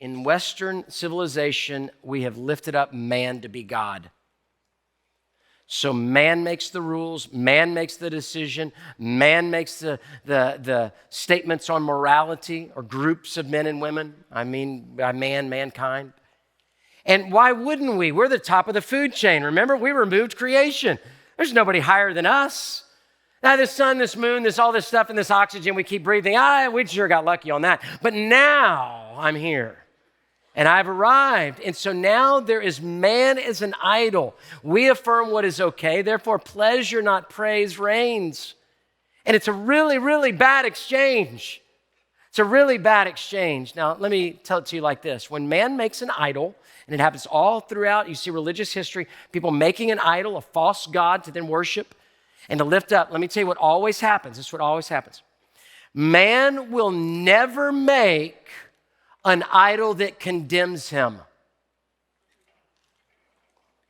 in Western civilization, we have lifted up man to be God. So man makes the rules, man makes the decision, man makes the statements on morality, or groups of men and women. I mean, by man, mankind. And why wouldn't we? We're the top of the food chain. Remember, we removed creation. There's nobody higher than us. Now, this sun, this moon, all this stuff, and this oxygen we keep breathing, we sure got lucky on that. But now I'm here, and I've arrived. And so now there is man as an idol. We affirm what is okay. Therefore, pleasure, not praise, reigns. And it's a really, really bad exchange. It's a really bad exchange. Now, let me tell it to you like this. When man makes an idol, and it happens all throughout, you see religious history, people making an idol, a false god to then worship and to lift up. Let me tell you what always happens. This is what always happens. Man will never make an idol that condemns him.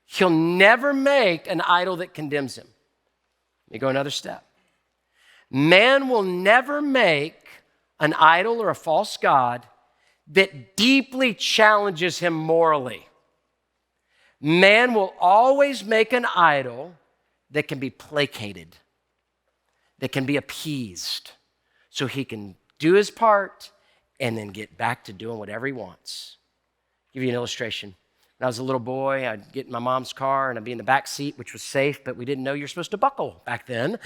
He'll never make an idol that condemns him. Let me go another step. Man will never make an idol or a false god that deeply challenges him morally. Man will always make an idol that can be placated, that can be appeased, so he can do his part and then get back to doing whatever he wants. I'll give you an illustration. When I was a little boy, I'd get in my mom's car and I'd be in the back seat, which was safe, but we didn't know you're supposed to buckle back then.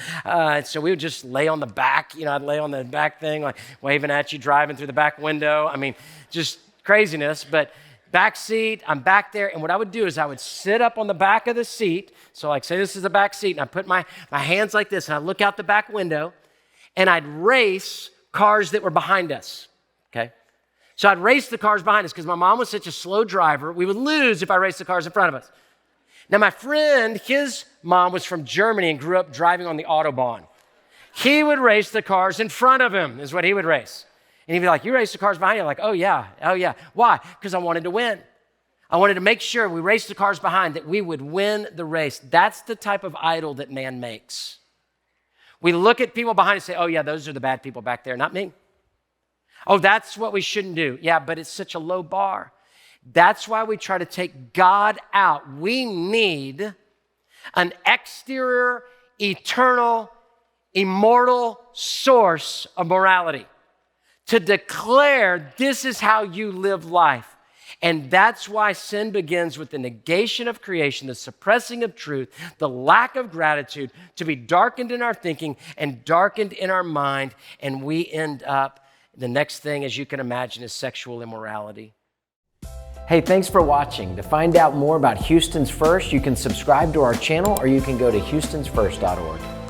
So we would just lay on the back. I'd lay on the back thing, like waving at you, driving through the back window. I mean, just craziness. But back seat, I'm back there. And what I would do is I would sit up on the back of the seat. So like say this is the back seat, and I put my hands like this, and I look out the back window, and I'd race cars that were behind us, okay? So I'd race the cars behind us because my mom was such a slow driver. We would lose if I raced the cars in front of us. Now, my friend, his mom was from Germany and grew up driving on the Autobahn. He would race the cars in front of him is what he would race. And he'd be like, you race the cars behind you? I'm like, oh, yeah. Why? Because I wanted to win. I wanted to make sure we raced the cars behind, that we would win the race. That's the type of idol that man makes. We look at people behind and say, oh, yeah, those are the bad people back there, not me. Oh, that's what we shouldn't do. Yeah, but it's such a low bar. That's why we try to take God out. We need an exterior, eternal, immortal source of morality to declare this is how you live life. And that's why sin begins with the negation of creation, the suppressing of truth, the lack of gratitude, to be darkened in our thinking and darkened in our mind. And we end up, the next thing, as you can imagine, is sexual immorality. Hey, thanks for watching. To find out more about Houston's First, you can subscribe to our channel, or you can go to houstonsfirst.org.